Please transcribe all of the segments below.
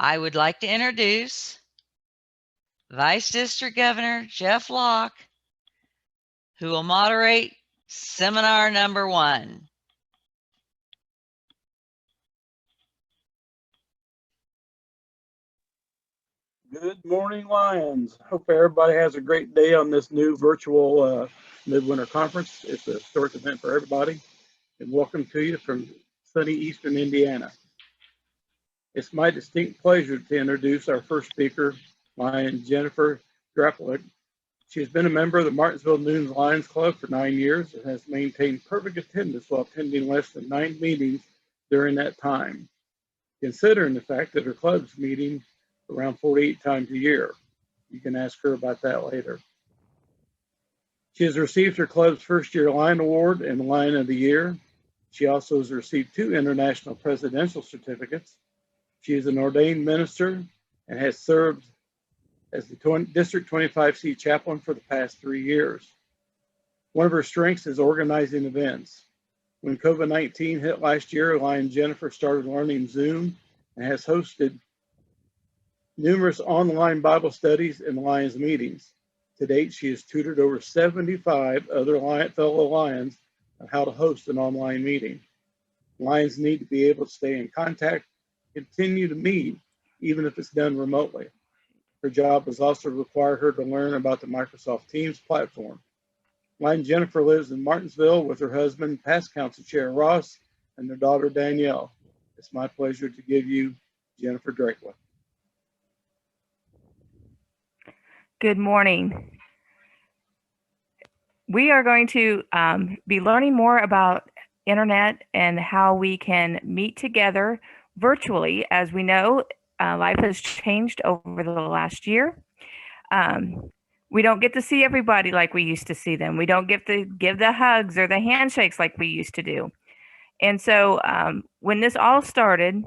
I would like to introduce Vice District Governor Jeff Locke, who will moderate seminar number 1. Good morning, Lions. Hope everybody has a great day on this new virtual midwinter conference. It's a historic event for everybody, and welcome to you from sunny Eastern Indiana. It's my distinct pleasure to introduce our first speaker, Lion Jennifer Drapalik. She has been a member of the Martinsville Noons Lions Club for 9 years and has maintained perfect attendance while attending less than 9 meetings during that time, considering the fact that her club's meeting around 48 times a year. You can ask her about that later. She has received her club's first-year Lion Award and Lion of the Year. She also has received 2 international presidential certificates. She is an ordained minister and has served as the District 25C chaplain for the past 3 years. One of her strengths is organizing events. When COVID-19 hit last year, Lion Jennifer started learning Zoom and has hosted numerous online Bible studies and Lions meetings. To date, she has tutored over 75 other fellow Lions on how to host an online meeting. Lions need to be able to stay in contact, continue to meet, even if it's done remotely. Her job has also required her to learn about the Microsoft Teams platform. Lion Jennifer lives in Martinsville with her husband, past council chair Ross, and their daughter Danielle. It's my pleasure to give you Jennifer Drapalik. Good morning. We are going to be learning more about internet and how we can meet together virtually. As we know, life has changed over the last year. We don't get to see everybody like we used to see them. We don't get to give the hugs or the handshakes like we used to do. And so when this all started,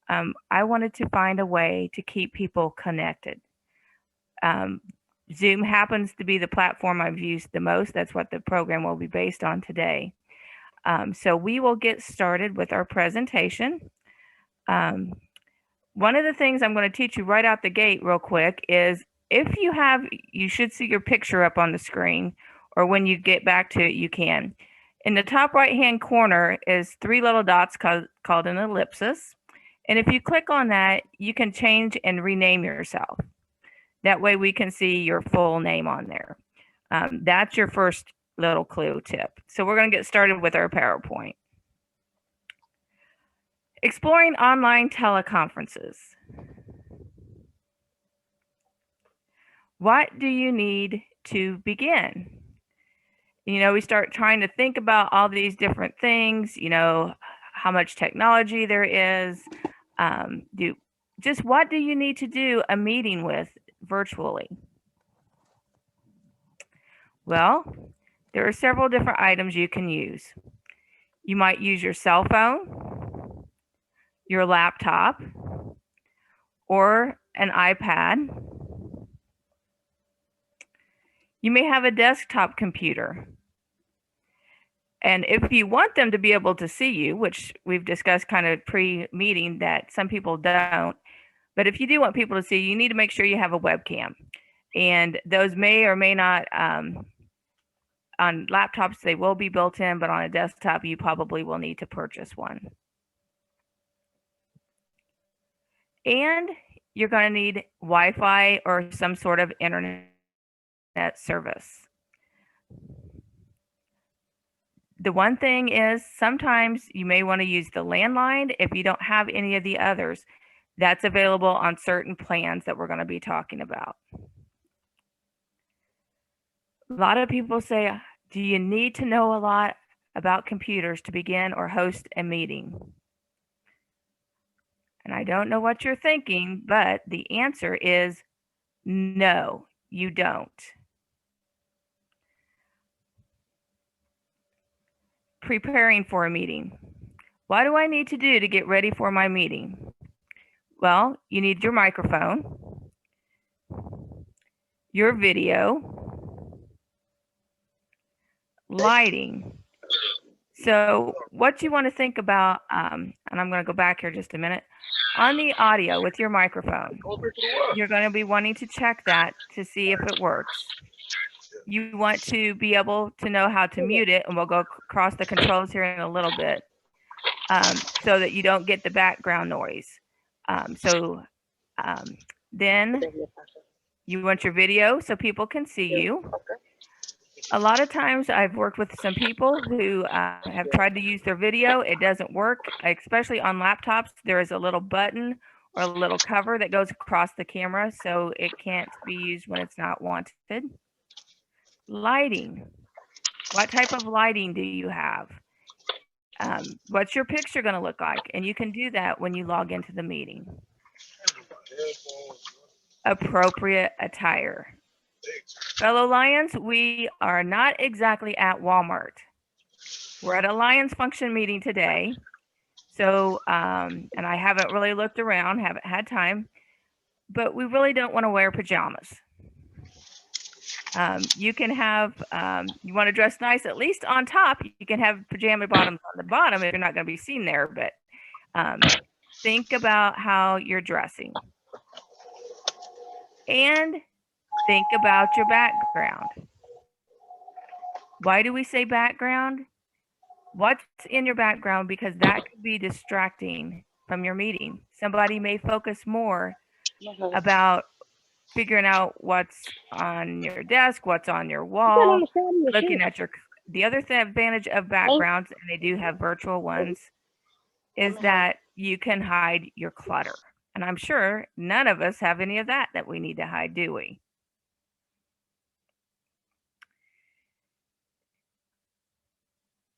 I wanted to find a way to keep people connected. Zoom happens to be the platform I've used the most. That's what the program will be based on today. So we will get started with our presentation. One of the things I'm going to teach you right out the gate real quick is you should see your picture up on the screen, or when you get back to it, you can. In the top right-hand corner is 3 little dots called an ellipsis. And if you click on that, you can change and rename yourself. That way we can see your full name on there. That's your first little clue tip. So we're going to get started with our PowerPoint. Exploring online teleconferences. What do you need to begin? We start trying to think about all these different things, how much technology there is. What do you need to do a meeting with virtually? Well, there are several different items you can use. You might use your cell phone, your laptop, or an iPad. You may have a desktop computer. And if you want them to be able to see you, which we've discussed kind of pre-meeting that some people don't, but if you do want people to see you, you need to make sure you have a webcam. And those may or may not, on laptops, they will be built in, but on a desktop, you probably will need to purchase one. And you're going to need Wi-Fi or some sort of internet service. The one thing is sometimes you may want to use the landline if you don't have any of the others. That's available on certain plans that we're going to be talking about. A lot of people say, do you need to know a lot about computers to begin or host a meeting? And I don't know what you're thinking, but the answer is no, you don't. Preparing for a meeting. What do I need to do to get ready for my meeting? Well, you need your microphone, your video, lighting. So what you want to think about, and I'm going to go back here just a minute. On the audio with your microphone, you're going to be wanting to check that to see if it works. You want to be able to know how to mute it, and we'll go across the controls here in a little bit, so that you don't get the background noise. Then you want your video so people can see you. A lot of times I've worked with some people who have tried to use their video. It doesn't work, especially on laptops. There is a little button or a little cover that goes across the camera, so it can't be used when it's not wanted. Lighting. What type of lighting do you have? What's your picture going to look like? And you can do that when you log into the meeting. Appropriate attire. Fellow Lions, we are not exactly at Walmart. We're at a Lions function meeting today. So, and I haven't really looked around, haven't had time, but we really don't want to wear pajamas. You can have, you want to dress nice, at least on top, you can have pajama bottoms on the bottom if you're not going to be seen there, but think about how you're dressing. And think about your background. Why do we say background? What's in your background? Because that could be distracting from your meeting. Somebody may focus more about figuring out what's on your desk, what's on your wall, looking at your, the other advantage of backgrounds, and they do have virtual ones, is that you can hide your clutter. And I'm sure none of us have any of that we need to hide, do we?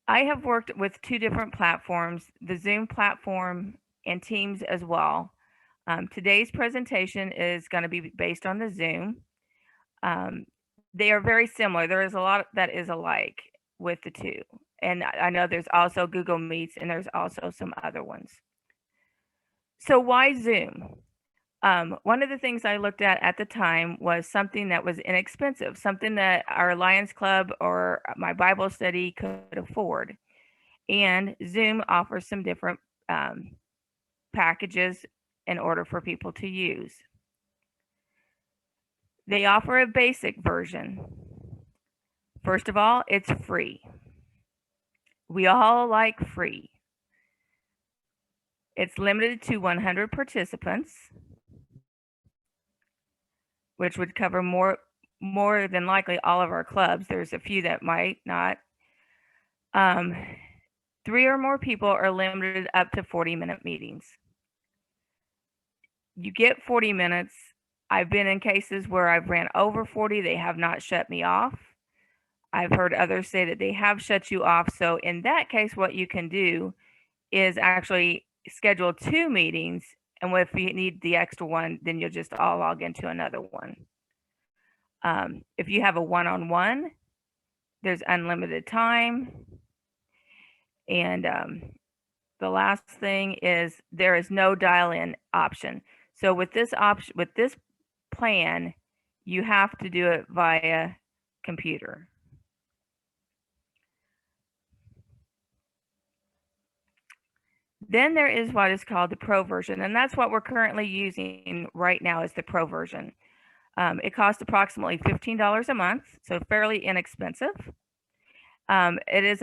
I have worked with 2 different platforms, the Zoom platform and Teams as well. Today's presentation is going to be based on the Zoom. They are very similar. There is a lot that is alike with the 2. And I know there's also Google Meets, and there's also some other ones. So why Zoom? One of the things I looked at the time was something that was inexpensive, something that our Lions Club or my Bible study could afford. And Zoom offers some different packages in order for people to use. They offer a basic version. First of all, it's free. We all like free. It's limited to 100 participants, which would cover more than likely all of our clubs. There's a few that might not. 3 or more people are limited up to 40-minute meetings. You get 40 minutes. I've been in cases where I've ran over 40. They have not shut me off. I've heard others say that they have shut you off. So in that case, what you can do is actually schedule 2 meetings. And if you need the extra one, then you'll just all log into another one. If you have a one-on-one, there's unlimited time. And the last thing is there is no dial-in option. So with this plan, you have to do it via computer. Then there is what is called the Pro version, and that's what we're currently using right now is the Pro version. It costs approximately $15 a month, so fairly inexpensive. It is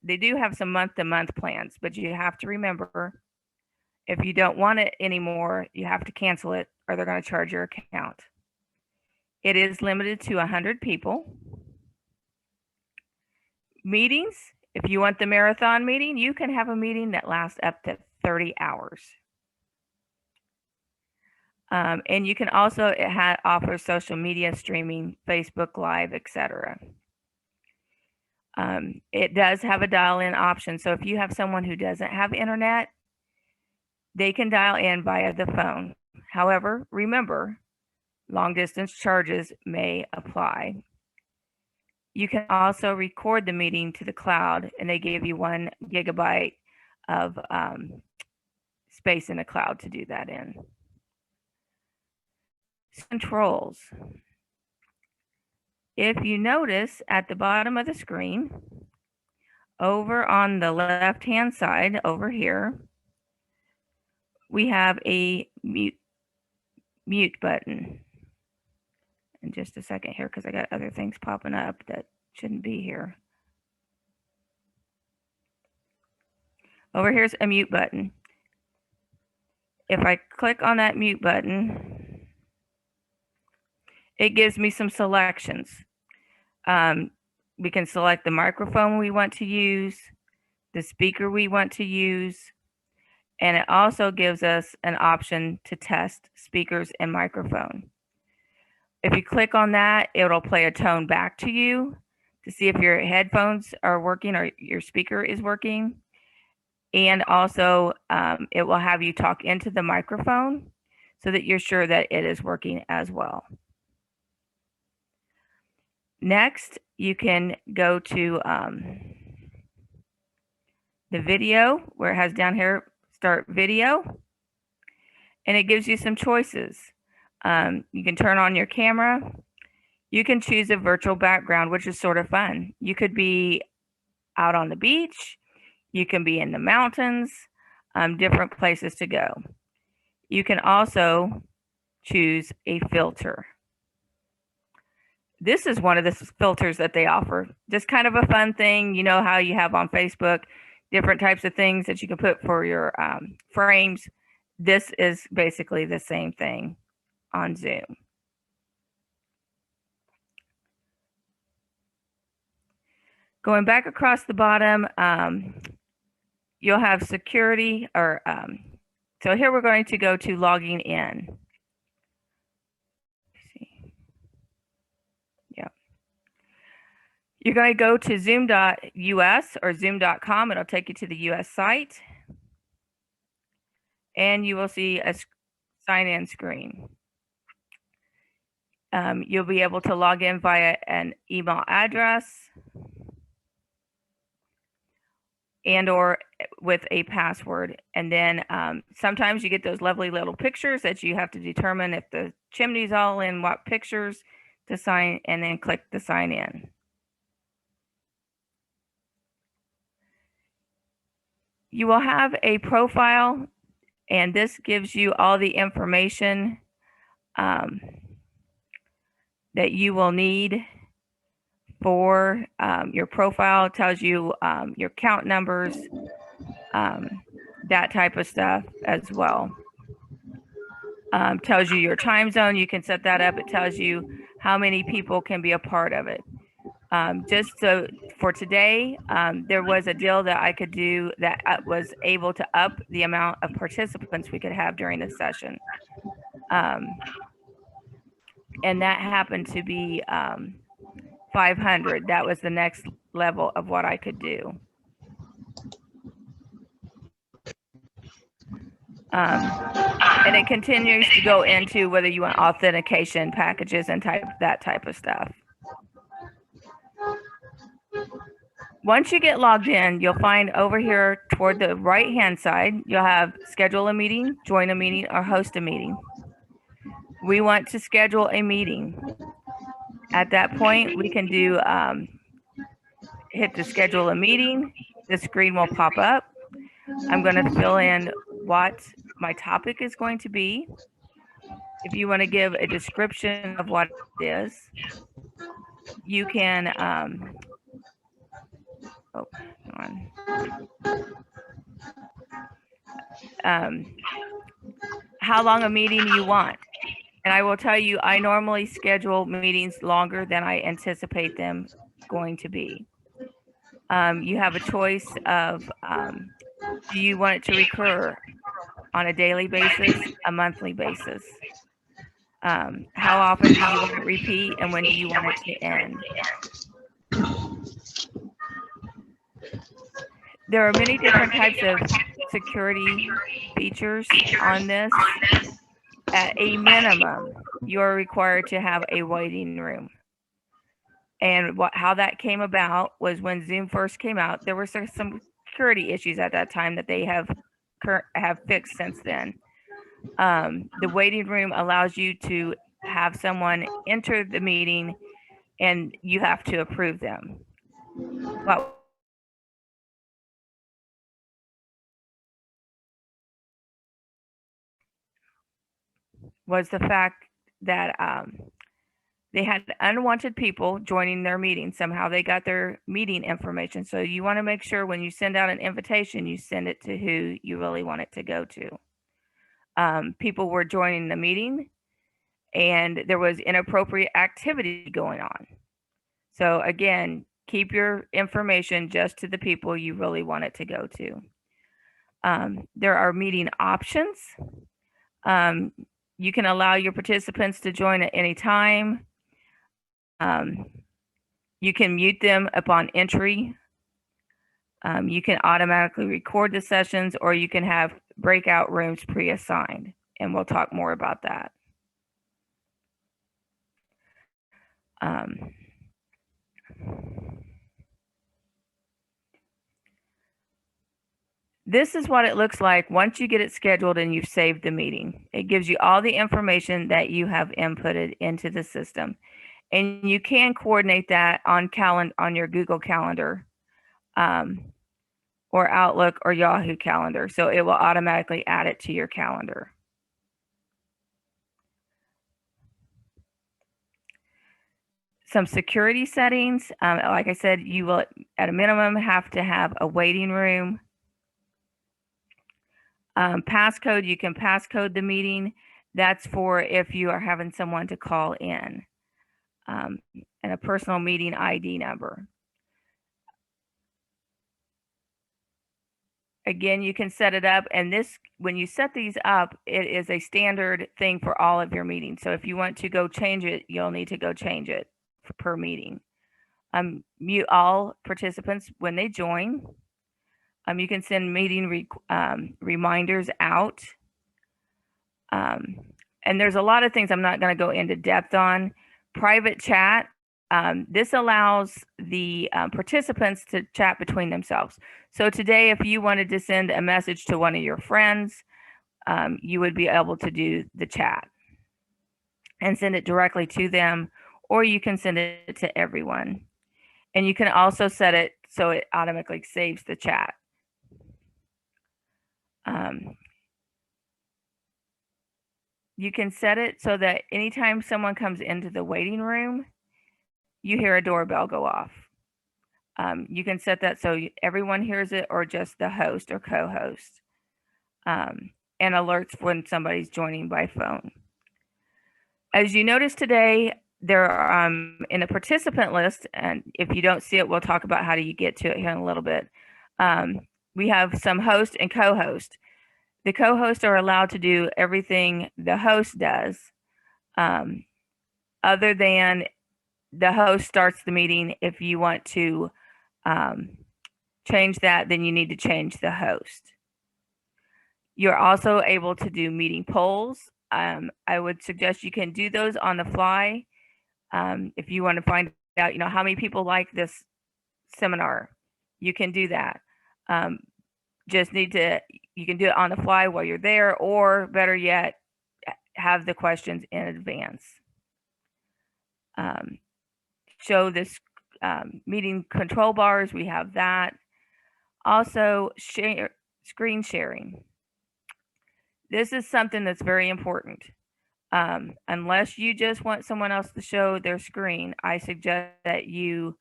they do have some month-to-month plans, but you have to remember, if you don't want it anymore, you have to cancel it or they're going to charge your account. It is limited to 100 people. Meetings, if you want the marathon meeting, you can have a meeting that lasts up to 30 hours. And you can also, offer social media streaming, Facebook Live, etc. It does have a dial-in option. So if you have someone who doesn't have internet, they can dial in via the phone. However, remember, long distance charges may apply. You can also record the meeting to the cloud, and they give you 1 gigabyte of space in the cloud to do that in. Controls. If you notice at the bottom of the screen, over on the left-hand side over here, we have a mute button. In just a second here, because I got other things popping up that shouldn't be here. Over here's a mute button. If I click on that mute button, it gives me some selections. We can select the microphone we want to use, the speaker we want to use, and it also gives us an option to test speakers and microphone. If you click on that, it'll play a tone back to you to see if your headphones are working or your speaker is working. And also, it will have you talk into the microphone so that you're sure that it is working as well. Next, you can go to the video where it has down here, start video, and it gives you some choices. You can turn on your camera. You can choose a virtual background, which is sort of fun. You could be out on the beach. You can be in the mountains, different places to go. You can also choose a filter. This is one of the filters that they offer. Just kind of a fun thing. You know how you have on Facebook different types of things that you can put for your frames. This is basically the same thing on Zoom. Going back across the bottom, you'll have security or so here we're going to go to logging in. Yeah. You're going to go to zoom.us or zoom.com. It'll take you to the US site. And you will see a sign-in screen. You'll be able to log in via an email address and or with a password. And then sometimes you get those lovely little pictures that you have to determine if the chimney's all in what pictures to sign, and then click the sign in. You will have a profile, and this gives you all the information that you will need for your profile. It tells you your count numbers, that type of stuff as well. Tells you your time zone. You can set that up. It tells you how many people can be a part of it. Just so for today, there was a deal that I could do that was able to up the amount of participants we could have during the session. And that happened to be 500. That was the next level of what I could do. And it continues to go into whether you want authentication packages and that type of stuff. Once you get logged in, you'll find over here toward the right hand side, you'll have schedule a meeting, join a meeting, or host a meeting. We want to schedule a meeting. At that point, we can do hit the schedule a meeting. The screen will pop up. I'm going to fill in what my topic is going to be. If you want to give a description of what it is, you can how long a meeting you want. And I will tell you, I normally schedule meetings longer than I anticipate them going to be. You have a choice of do you want it to recur on a daily basis, a monthly basis? How often do you want it to repeat, and when do you want it to end? There are many different types of security features on this. At a minimum, you're required to have a waiting room. And how that came about was when Zoom first came out, there were some security issues at that time that they have fixed since then. The waiting room allows you to have someone enter the meeting and you have to approve them. What was the fact that they had unwanted people joining their meeting. Somehow they got their meeting information. So you want to make sure when you send out an invitation, you send it to who you really want it to go to. People were joining the meeting and there was inappropriate activity going on. So again, keep your information just to the people you really want it to go to. There are meeting options. You can allow your participants to join at any time. You can mute them upon entry. You can automatically record the sessions, or you can have breakout rooms pre-assigned, and we'll talk more about that. This is what it looks like once you get it scheduled and you've saved the meeting. It gives you all the information that you have inputted into the system. And you can coordinate that on your Google Calendar or Outlook or Yahoo Calendar. So it will automatically add it to your calendar. Some security settings. Like I said, you will at a minimum have to have a waiting room. Passcode, you can passcode the meeting. That's for if you are having someone to call in. And a personal meeting ID number. Again, you can set it up, and this, when you set these up, it is a standard thing for all of your meetings. So if you want to go change it, you'll need to go change it per meeting. Mute all participants when they join. You can send meeting reminders out. And there's a lot of things I'm not going to go into depth on. Private chat. This allows the participants to chat between themselves. So today, if you wanted to send a message to one of your friends, you would be able to do the chat and send it directly to them, or you can send it to everyone. And you can also set it so it automatically saves the chat. You can set it so that anytime someone comes into the waiting room, you hear a doorbell go off. You can set that so everyone hears it, or just the host or co-host, and alerts when somebody's joining by phone. As you notice today, there are in the participant list, and if you don't see it, we'll talk about how do you get to it here in a little bit. We have some host and co-host. The co-hosts are allowed to do everything the host does, other than the host starts the meeting. If you want to change that, then you need to change the host. You're also able to do meeting polls. I would suggest you can do those on the fly. If you want to find out, how many people like this seminar, you can do that. You can do it on the fly while you're there, or better yet, have the questions in advance. Show this meeting control bars, we have that. Also, screen sharing. This is something that's very important. Unless you just want someone else to show their screen, I suggest that you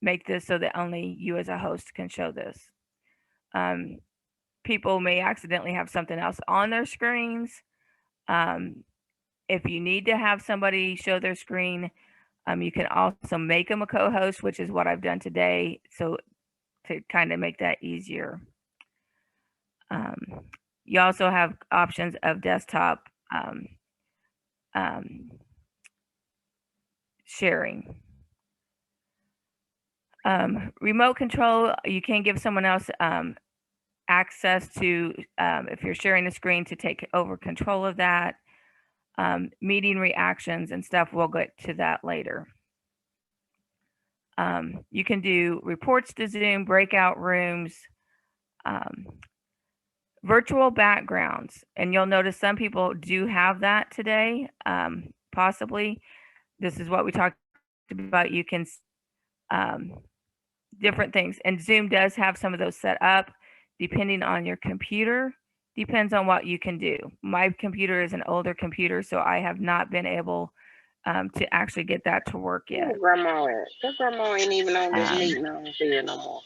make this so that only you as a host can show this. People may accidentally have something else on their screens. If you need to have somebody show their screen, you can also make them a co-host, which is what I've done today, so to kind of make that easier. You also have options of desktop sharing. Remote control, you can give someone else access to, if you're sharing the screen, to take over control of that. Meeting reactions and stuff, we'll get to that later. You can do reports to Zoom, breakout rooms, virtual backgrounds, and you'll notice some people do have that today, possibly. This is what we talked about. You can different things, and Zoom does have some of those set up. Depending on your computer, Depends on what you can do. My computer is an older computer, so I have not been able to actually get that to work yet. Where grandma at? That grandma ain't even on this meeting. I don't see her no more.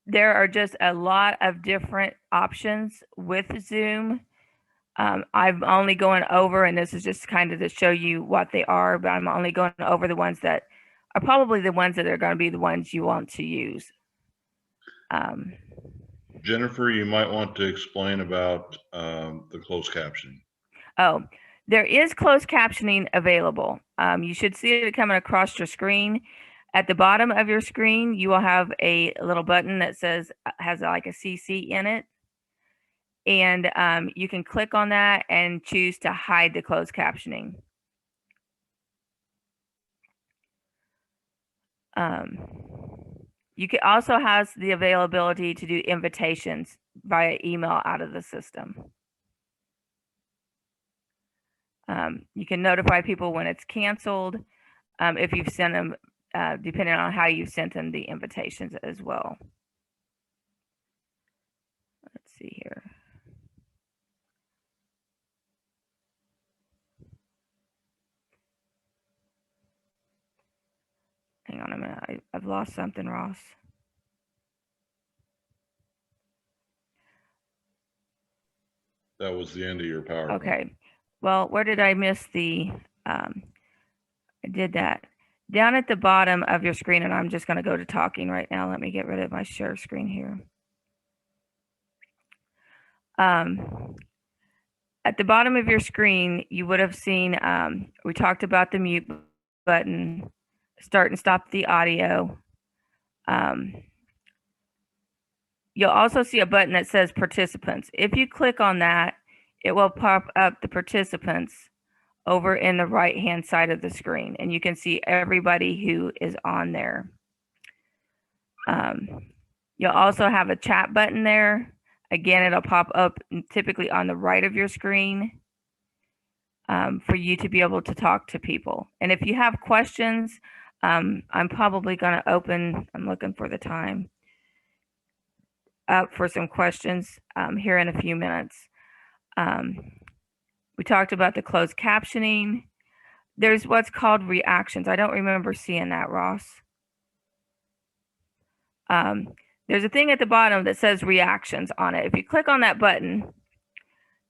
There are just a lot of different options with Zoom. I'm only going over, and this is just kind of to show you what they are, but I'm only going over the ones that are probably the ones that are going to be the ones you want to use. Jennifer, you might want to explain about the closed captioning. Oh, there is closed captioning available. You should see it coming across your screen. At the bottom of your screen, you will have a little button that says, has like a CC in it. And you can click on that and choose to hide the closed captioning. You can also has the availability to do invitations via email out of the system. You can notify people when it's canceled if you've sent them, depending on how you sent them the invitations as well. Let's see here. Hang on a minute. I've lost something, Ross. That was the end of your PowerPoint. Okay. Well, where did I miss the, I did that. Down at the bottom of your screen, and I'm just going to go to talking right now. Let me get rid of my share screen here. At the bottom of your screen, you would have seen, we talked about the mute button, start and stop the audio. You'll also see a button that says participants. If you click on that, it will pop up the participants over in the right-hand side of the screen, and you can see everybody who is on there. You'll also have a chat button there. Again, it'll pop up typically on the right of your screen for you to be able to talk to people. And if you have questions, I'm probably going to open, I'm looking for the time, up for some questions here in a few minutes. We talked about the closed captioning. There's what's called reactions. I don't remember seeing that, Ross. There's a thing at the bottom that says reactions on it. If you click on that button,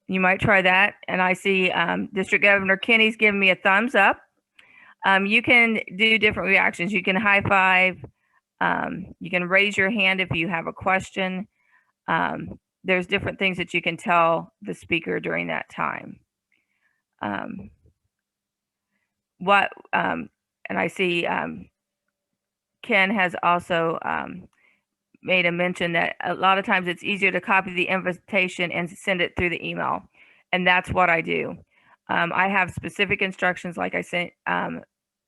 you might try that. And I see District Governor Kenny's giving me a thumbs up. You can do different reactions. You can high five. You can raise your hand if you have a question. There's different things that you can tell the speaker during that time. And I see Ken has also made a mention that a lot of times it's easier to copy the invitation and send it through the email. And that's what I do. I have specific instructions, like I sent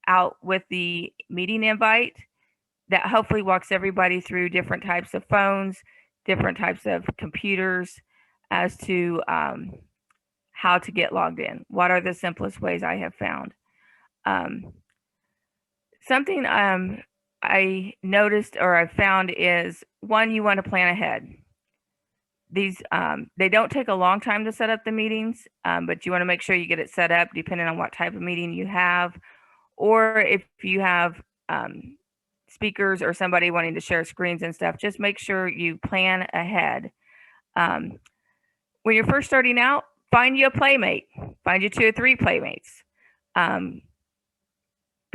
out with the meeting invite, that hopefully walks everybody through different types of phones, different types of computers as to how to get logged in. What are the simplest ways I have found? Something I noticed or I found is, one, you want to plan ahead. These they don't take a long time to set up the meetings, but you want to make sure you get it set up depending on what type of meeting you have, or if you have speakers or somebody wanting to share screens and stuff, just make sure you plan ahead. When you're first starting out, find you a playmate, find you 2 or 3 playmates.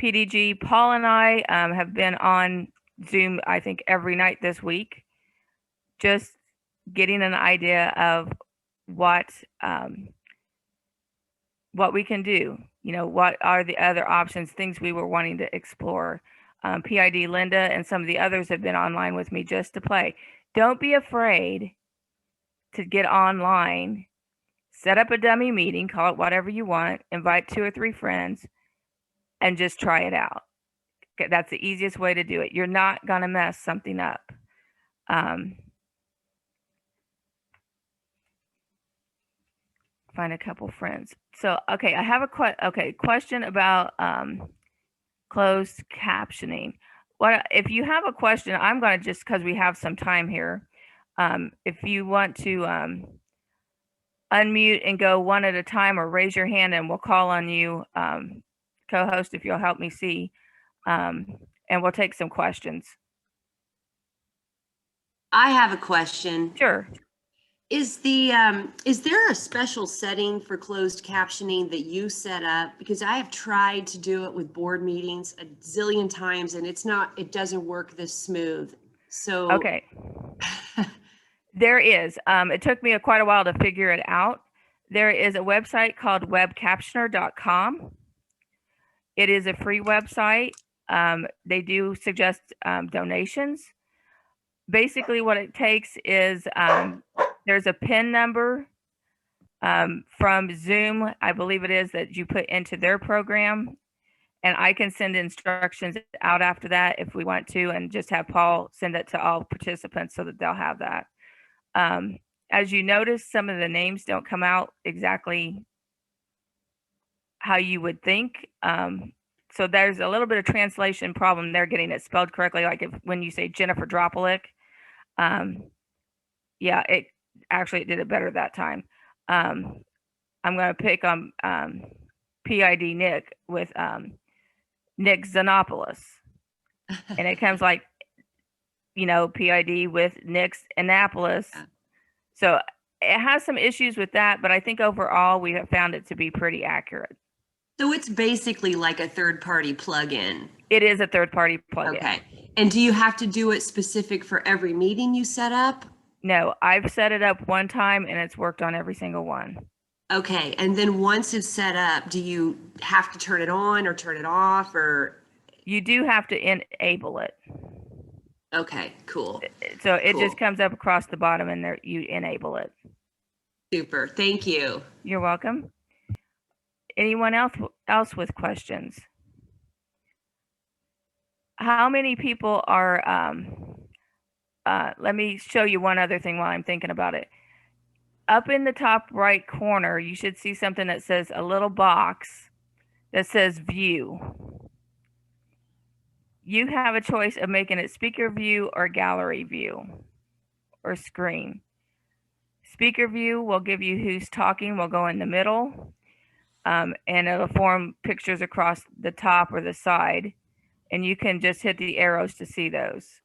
PDG, Paul and I have been on Zoom, I think, every night this week, just getting an idea of what we can do. You know, what are the other options, things we were wanting to explore. PID Linda and some of the others have been online with me just to play. Don't be afraid to get online, set up a dummy meeting, call it whatever you want, invite 2 or 3 friends, and just try it out. That's the easiest way to do it. You're not going to mess something up. Find a couple friends. So, okay, I have a question about closed captioning. What if you have a question? I'm going to, just because we have some time here, If you want to unmute and go one at a time, or raise your hand and we'll call on you, co-host, if you'll help me see, and we'll take some questions. I have a question. Sure. Is there a special setting for closed captioning that you set up? Because I have tried to do it with board meetings a zillion times and it doesn't work this smooth. So Okay. There is. It took me quite a while to figure it out. There is a website called webcaptioner.com. It is a free website. They do suggest donations. Basically, what it takes is there's a PIN number from Zoom, I believe it is, that you put into their program. And I can send instructions out after that if we want to, and just have Paul send it to all participants so that they'll have that. As you notice, some of the names don't come out exactly how you would think. So there's a little bit of translation problem there, getting it spelled correctly. Like when you say Jennifer Drapalik, yeah, it did it better that time. I'm going to pick on PID Nick with Nick Xenopoulos, and it comes like, PID with Nick's Annapolis. So it has some issues with that, but I think overall we have found it to be pretty accurate. So it's basically like a third-party plugin. It is a third-party plugin. Okay. And do you have to do it specific for every meeting you set up? No, I've set it up one time and it's worked on every single one. Okay. And then once it's set up, do you have to turn it on or turn it off, or? You do have to enable it. Okay, cool. So it Cool. just comes up across the bottom and there you enable it. Super. Thank you. You're welcome. Anyone else with questions? How many people are, let me show you one other thing while I'm thinking about it. Up in the top right corner, you should see something that says a little box that says view. You have a choice of making it speaker view or gallery view or screen. Speaker view will give you who's talking, will go in the middle, and it'll form pictures across the top or the side, and you can just hit the arrows to see those.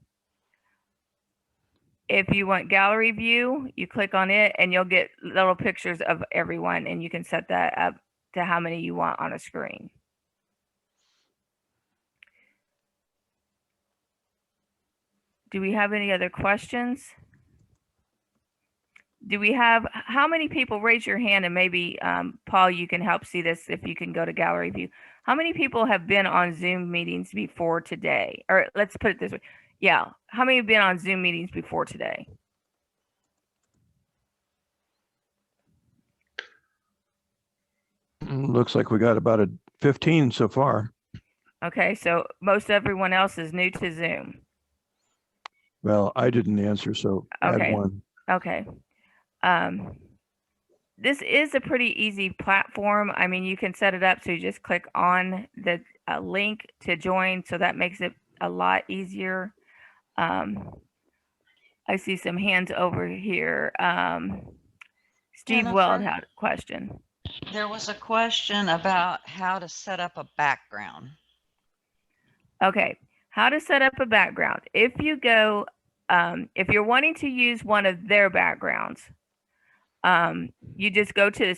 If you want gallery view, you click on it and you'll get little pictures of everyone, and you can set that up to how many you want on a screen. Do we have any other questions? Do we have, how many people, raise your hand, and maybe Paul, you can help see this if you can go to gallery view. How many people have been on Zoom meetings before today? Or let's put it this way. Yeah. How many have been on Zoom meetings before today? Looks like we got about 15 so far. Okay. So most everyone else is new to Zoom. Well, I didn't answer, so Okay. add one. Okay. This is a pretty easy platform. I mean, you can set it up so you just click on the link to join, so that makes it a lot easier. I see some hands over here. Steve Weld Jennifer? had a question. There was a question about how to set up a background. Okay, how to set up a background. If you go, if you're wanting to use one of their backgrounds, you just go to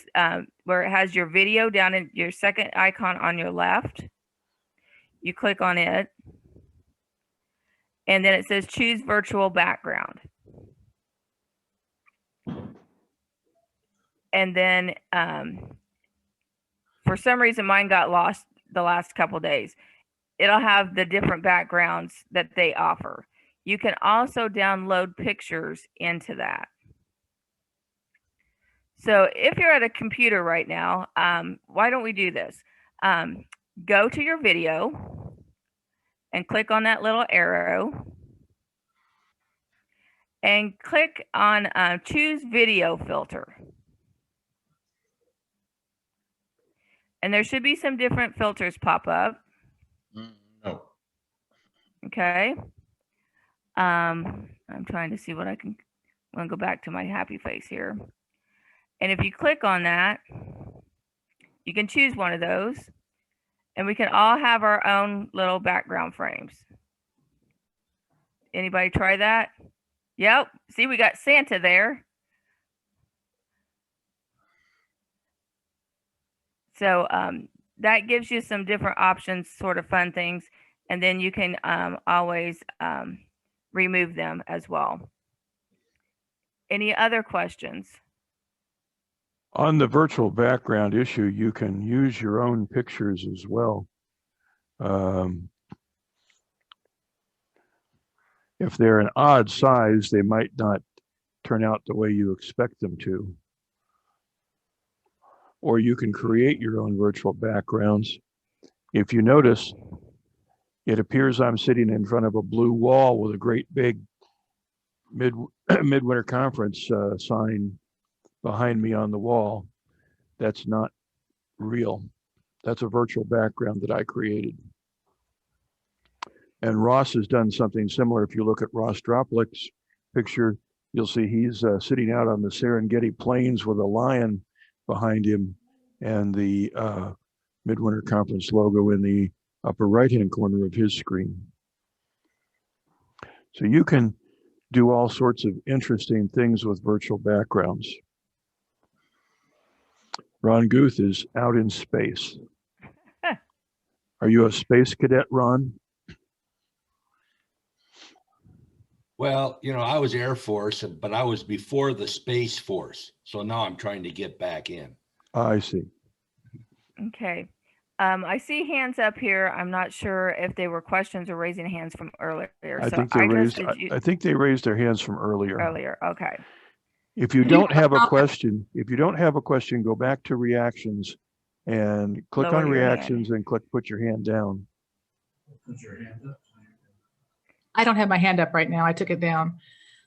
where it has your video down in your second icon on your left. You click on it, and then it says choose virtual background. And then for some reason mine got lost the last couple days. It'll have the different backgrounds that they offer. You can also download pictures into that. So if you're at a computer right now, why don't we do this? Go to your video and click on that little arrow and click on choose video filter. And there should be some different filters pop up. No. Okay. I'm trying to see what I can I'm going to go back to my happy face here. And if you click on that, you can choose one of those, and we can all have our own little background frames. Anybody try that? Yep. See, we got Santa there. So that gives you some different options, sort of fun things, and then you can always remove them as well. Any other questions? On the virtual background issue, you can use your own pictures as well. If they're an odd size, they might not turn out the way you expect them to. Or you can create your own virtual backgrounds. If you notice, it appears I'm sitting in front of a blue wall with a great big midwinter conference sign behind me on the wall. That's not real. That's a virtual background that I created. And Ross has done something similar. If you look at Ross Drapalik's picture, you'll see he's sitting out on the Serengeti Plains with a lion behind him and the Midwinter Conference logo in the upper right-hand corner of his screen. So you can do all sorts of interesting things with virtual backgrounds. Ron Guth is out in space. Are you a space cadet, Ron? Well, you know, I was Air Force, but I was before the Space Force. So now I'm trying to get back in. I see. Okay. I see hands up here. I'm not sure if they were questions or raising hands from earlier. I So think they raised. did you, I think they raised their hands from earlier. Okay. If you don't have a question, go back to reactions and click Lower on your reactions and click put your hand down. Put your hand up. I don't have my hand up right now. I took it down.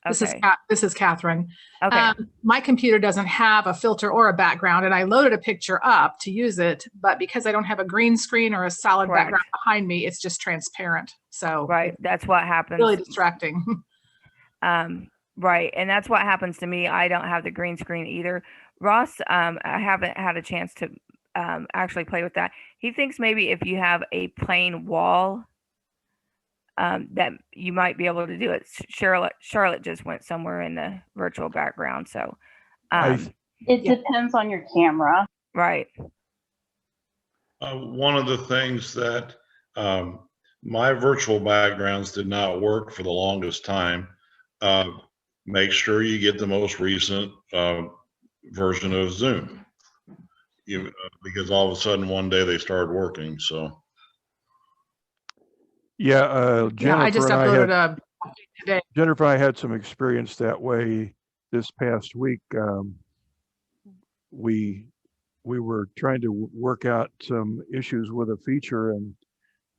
Okay. This is Catherine. Okay. My computer doesn't have a filter or a background, and I loaded a picture up to use it, but because I don't have a green screen or a solid Correct. background behind me, it's just transparent. So Right. That's what happens. really distracting. Right. And that's what happens to me. I don't have the green screen either. Ross, I haven't had a chance to actually play with that. He thinks maybe if you have a plain wall, that you might be able to do it. Charlotte just went somewhere in the virtual background. So it depends on your camera. Right. One of the things that my virtual backgrounds did not work for the longest time. Make sure you get the most recent version of Zoom, because all of a sudden one day they started working. So. Yeah, Jennifer, I just uploaded a today. Jennifer, I had some experience that way this past week. We were trying to work out some issues with a feature, and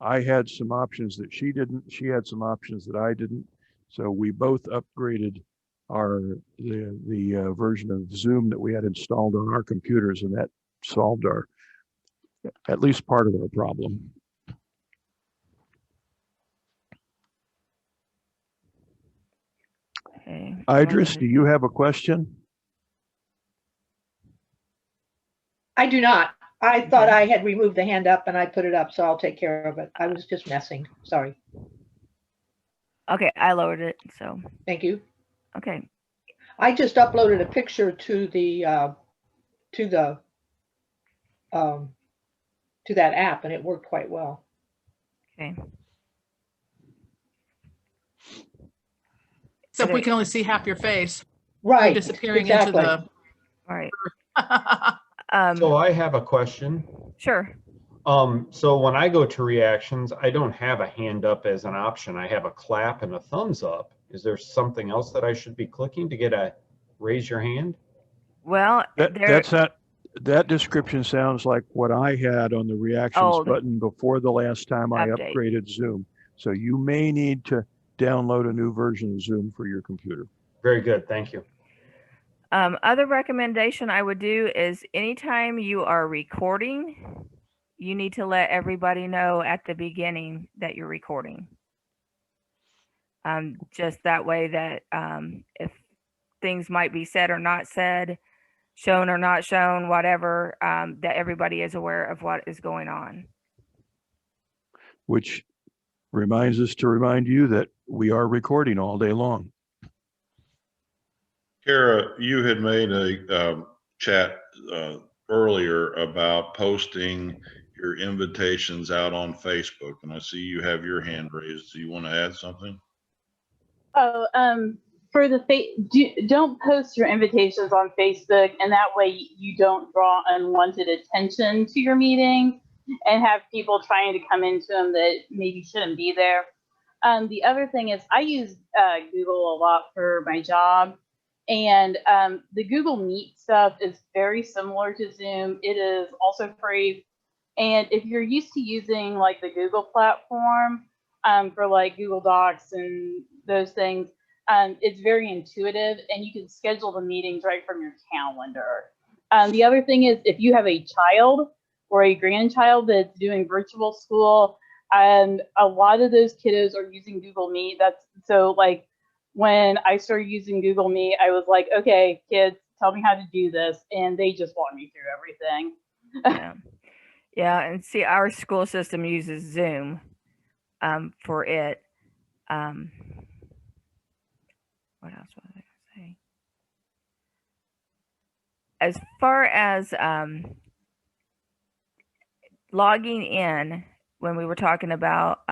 I had some options that she didn't. She had some options that I didn't. So we both upgraded the version of Zoom that we had installed on our computers, and that solved at least part of our problem. Okay. Idris, do you have a question? I do not. I thought I had removed the hand up and I put it up, so I'll take care of it. I was just messing. Sorry. Okay, I lowered it. So Thank you. okay. I just uploaded a picture to that app, and it worked quite well. Okay. Except we can only see half your face. Right. You're disappearing exactly. into All right. So I have a question. Sure. So when I go to reactions, I don't have a hand up as an option. I have a clap and a thumbs up. Is there something else that I should be clicking to get a raise your hand? Well, that description sounds like what I had on the reactions button before the last time I upgraded Zoom. So you may need to download a new version of Zoom for your computer. Very good. Thank you. Other recommendation I would do is anytime you are recording, you need to let everybody know at the beginning that you're recording. Just that way that if things might be said or not said, shown or not shown, whatever, that everybody is aware of what is going on. Which reminds us to remind you that we are recording all day long. Kara, you had made a chat earlier about posting your invitations out on Facebook, and I see you have your hand raised. Do you want to add something? Oh, for the don't post your invitations on Facebook, and that way you don't draw unwanted attention to your meetings and have people trying to come into them that maybe shouldn't be there. The other thing is I use Google a lot for my job, and the Google Meet stuff is very similar to Zoom. It is also free. And if you're used to using like the Google platform for like Google Docs and those things, it's very intuitive, and you can schedule the meetings right from your calendar. The other thing is if you have a child or a grandchild that's doing virtual school, and a lot of those kiddos are using Google Meet. So like when I started using Google Meet, I was like, okay, kids, tell me how to do this. And they just walked me through everything. Yeah. Yeah, and see, our school system uses Zoom for it. What else was I going to say? As far as logging in, when we were talking about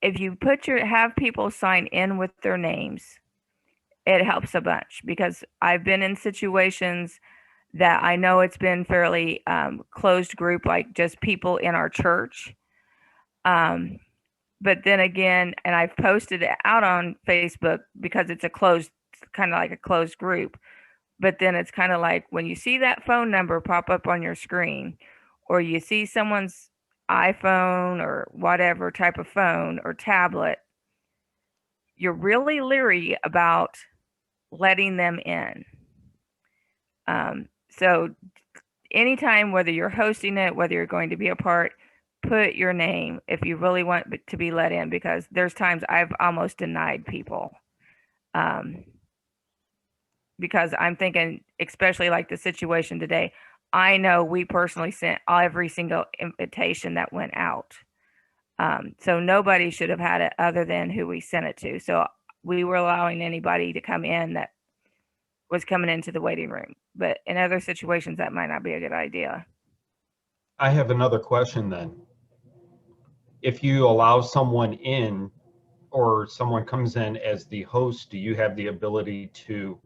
if you have people sign in with their names, it helps a bunch, because I've been in situations that I know it's been fairly closed group, like just people in our church. But then again, and I've posted it out on Facebook because it's a closed, kind of like a closed group. But then it's kind of like when you see that phone number pop up on your screen, or you see someone's iPhone or whatever type of phone or tablet, you're really leery about letting them in. So anytime, whether you're hosting it, whether you're going to be a part, put your name if you really want to be let in, because there's times I've almost denied people. Because I'm thinking, especially like the situation today, I know we personally sent every single invitation that went out. So nobody should have had it other than who we sent it to. So we were allowing anybody to come in that was coming into the waiting room. But in other situations, that might not be a good idea. I have another question then. If you allow someone in, or someone comes in as the host, do you have the ability to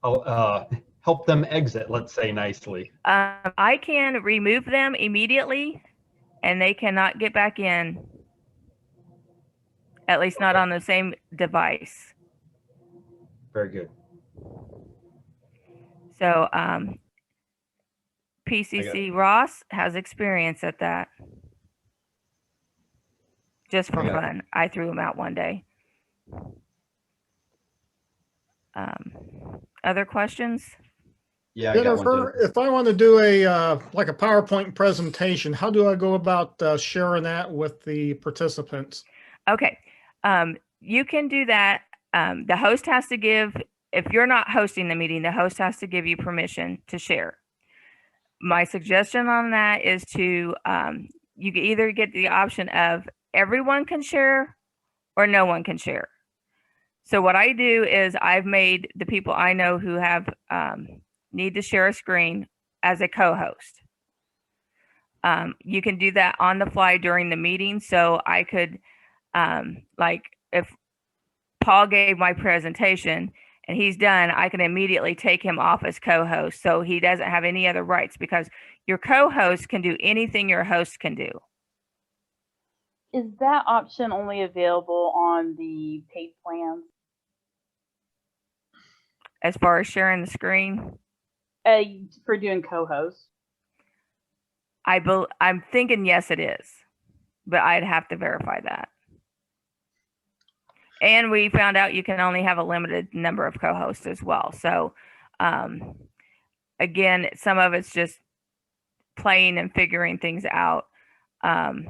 help them exit, let's say nicely? I can remove them immediately, and they cannot get back in, at least not on the same device. Very good. So PCC Ross has experience at that. Just for fun. I threw him out one day. Other questions? Yeah, Jennifer, if I want to do a like a PowerPoint presentation, how do I go about sharing that with the participants? Okay, you can do that. The host has to give, if you're not hosting the meeting, the host has to give you permission to share. My suggestion on that is to, you can either get the option of everyone can share or no one can share. So what I do is I've made the people I know who have need to share a screen as a co-host. You can do that on the fly during the meeting. So I could, like if Paul gave my presentation and he's done, I can immediately take him off as co-host. So he doesn't have any other rights, because your co-host can do anything your host can do. Is that option only available on the paid plans? As far as sharing the screen? For doing co-host? I'm thinking yes, it is, but I'd have to verify that. And we found out you can only have a limited number of co-hosts as well. So again, some of it's just playing and figuring things out. Kind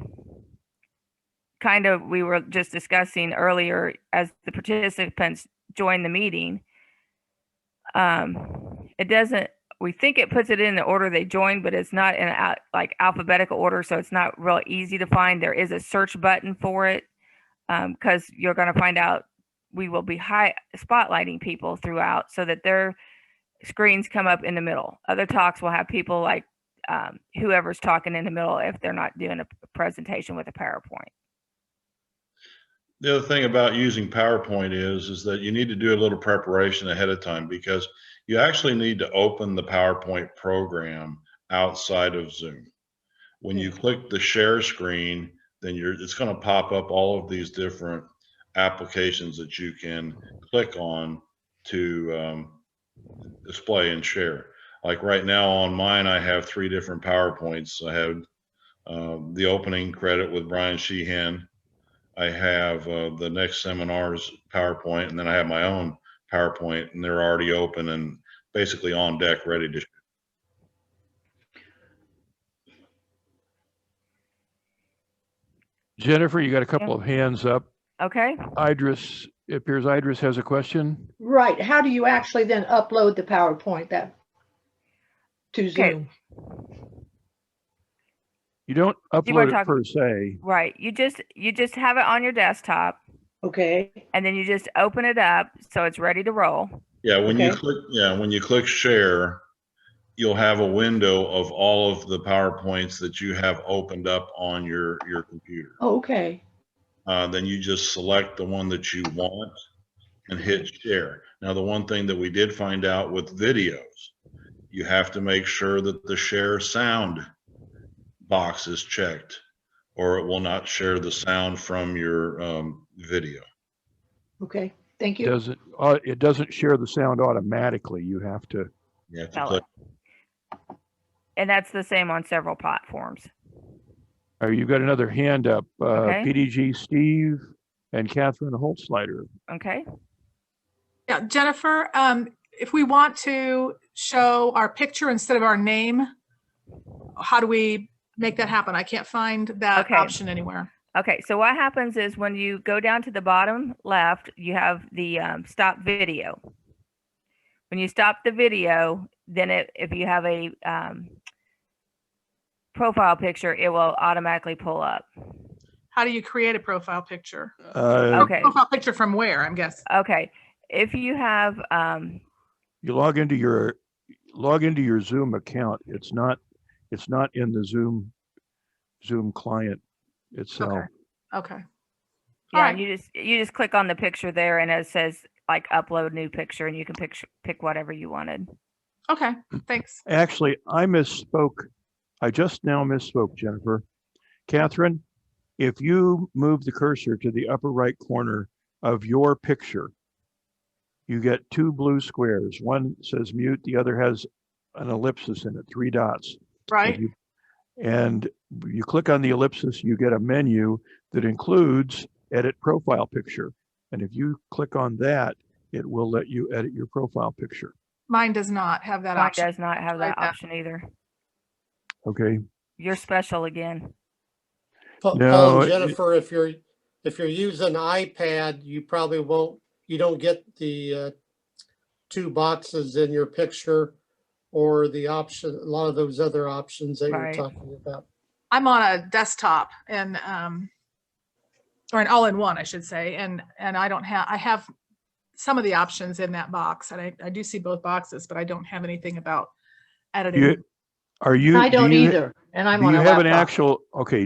of, we were just discussing earlier, as the participants join the meeting. It doesn't, we think it puts it in the order they joined, but it's not in like alphabetical order. So it's not real easy to find. There is a search button for it because you're going to find out we will be spotlighting people throughout so that their screens come up in the middle. Other talks will have people like whoever's talking in the middle if they're not doing a presentation with a PowerPoint. The other thing about using PowerPoint is that you need to do a little preparation ahead of time, because you actually need to open the PowerPoint program outside of Zoom. When you click the share screen, then it's going to pop up all of these different applications that you can click on to display and share. Like right now on mine, I have 3 different PowerPoints. I have the opening credit with Brian Sheehan. I have the next seminar's PowerPoint, and then I have my own PowerPoint, and they're already open and basically on deck, ready to. Jennifer, you got a couple of hands up. Okay. Idris, it appears Idris has a question. Right. How do you actually then upload the PowerPoint to Zoom? You don't upload it per se. Right. You just have it on your desktop. Okay. And then you just open it up so it's ready to roll. Yeah, when you click share, you'll have a window of all of the PowerPoints that you have opened up on your computer. Oh, okay. Then you just select the one that you want and hit share. Now, the one thing that we did find out with videos, you have to make sure that the share sound box is checked, or it will not share the sound from your video. Okay, thank you. It doesn't share the sound automatically. You have to click. And that's the same on several platforms. You've got another hand up. Okay. PDG Steve and Catherine Holtzleiter. Okay. Yeah, Jennifer, if we want to show our picture instead of our name, how do we make that happen? I can't find that option anywhere. Okay, so what happens is when you go down to the bottom left, you have the stop video. When you stop the video, then if you have a profile picture, it will automatically pull up. How do you create a profile picture? Okay. Profile picture from where, I'm guessing. Okay. If you have you log into your Zoom account. It's not in the Zoom client itself. Okay. Yeah, you just click on the picture there and it says like upload new picture, and you can pick whatever you wanted. Okay, thanks. Actually, I misspoke. I just now misspoke, Jennifer. Catherine, if you move the cursor to the upper right corner of your picture, you get 2 blue squares. One says mute, the other has an ellipsis in it, 3 dots. Right. And you click on the ellipsis, you get a menu that includes edit profile picture. And if you click on that, it will let you edit your profile picture. Mine does not have that option. Mine does not have that option either. Okay. You're special again. Paul and Jennifer, if you're using iPad, you don't get the 2 boxes in your picture or the option, a lot of those other options that you're talking about. I'm on a desktop and or an all-in-one, I should say, and I have some of the options in that box, and I do see both boxes, but I don't have anything about editing. I don't either, and I'm on a laptop.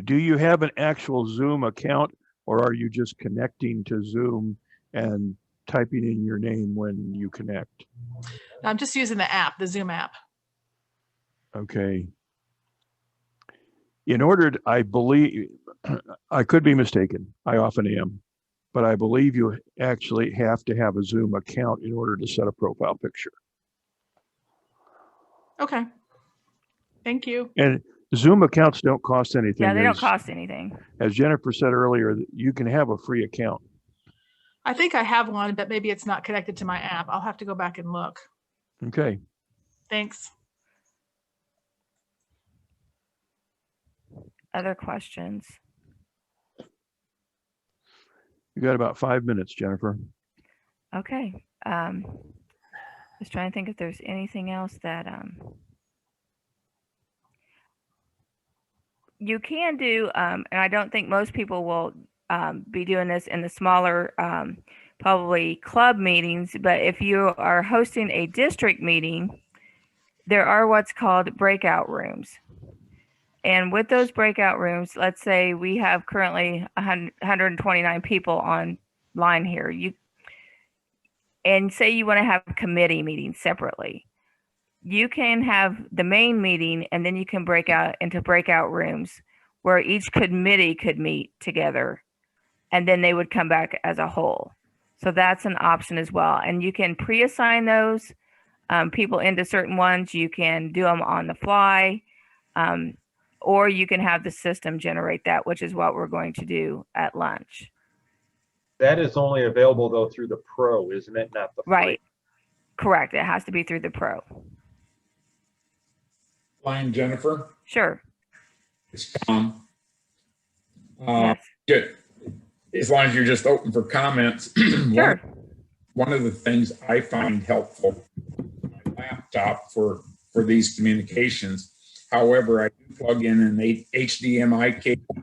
Do you have an actual Zoom account, or are you just connecting to Zoom and typing in your name when you connect? I'm just using the app, the Zoom app. Okay. In order to, I believe, I could be mistaken. I often am, but I believe you actually have to have a Zoom account in order to set a profile picture. Okay. Thank you. And Zoom accounts don't cost anything. Yeah, they don't cost anything. As Jennifer said earlier, you can have a free account. I think I have one, but maybe it's not connected to my app. I'll have to go back and look. Okay. Thanks. Other questions? You got about 5 minutes, Jennifer. Okay. Just trying to think if there's anything else that you can do, and I don't think most people will be doing this in the smaller, probably club meetings, but if you are hosting a district meeting, there are what's called breakout rooms. And with those breakout rooms, let's say we have currently 129 people online here. And say you want to have committee meetings separately. You can have the main meeting and then you can break out into breakout rooms where each committee could meet together and then they would come back as a whole. So that's an option as well. And you can pre-assign those people into certain ones. You can do them on the fly, or you can have the system generate that, which is what we're going to do at lunch. That is only available though through the Pro, isn't it? Not the free. Right. Correct. It has to be through the Pro. Line Jennifer. Sure. It's Tom. Yes. Good. As long as you're just open for comments. Sure. One of the things I find helpful on my laptop for these communications. However, I do plug in an HDMI cable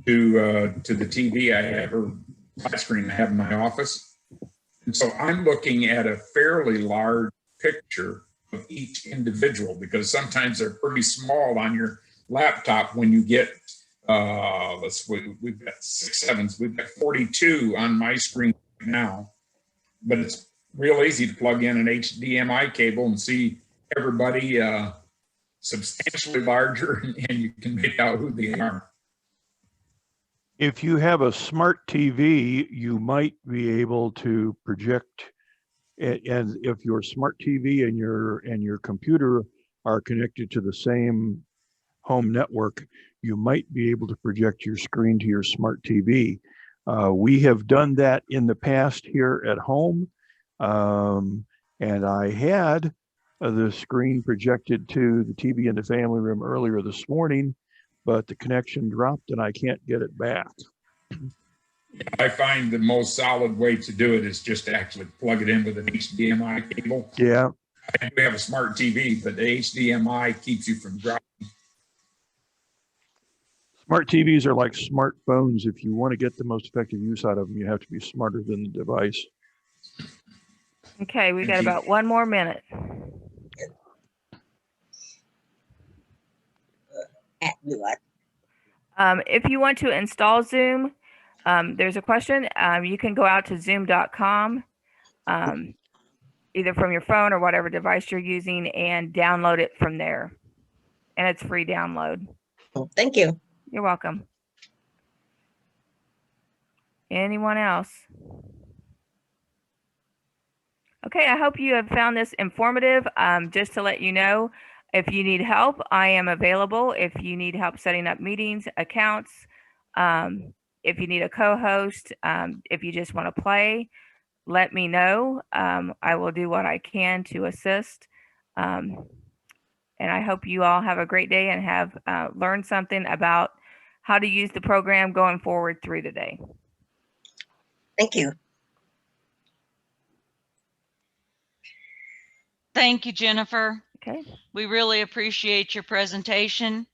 to the TV I have, or flat screen I have in my office. And so I'm looking at a fairly large picture of each individual, because sometimes they're pretty small on your laptop when you get, we've got 6 sevens, we've got 42 on my screen right now, but it's real easy to plug in an HDMI cable and see everybody substantially larger, and you can make out who they are. If you have a smart TV, you might be able to project, and if your smart TV and your computer are connected to the same home network, you might be able to project your screen to your smart TV. We have done that in the past here at home, and I had the screen projected to the TV in the family room earlier this morning, but the connection dropped and I can't get it back. I find the most solid way to do it is just to actually plug it in with an HDMI cable. Yeah. I do have a smart TV, but the HDMI keeps you from dropping. Smart TVs are like smartphones. If you want to get the most effective use out of them, you have to be smarter than the device. Okay, we got about 1 more minute. If you want to install Zoom, there's a question. You can go out to zoom.com, either from your phone or whatever device you're using, and download it from there. And it's free download. Oh, thank you. You're welcome. Anyone else? Okay, I hope you have found this informative. Just to let you know, if you need help, I am available. If you need help setting up meetings, accounts, if you need a co-host, if you just want to play, let me know. I will do what I can to assist. And I hope you all have a great day and have learned something about how to use the program going forward through the day. Thank you. Thank you, Jennifer. Okay. We really appreciate your presentation.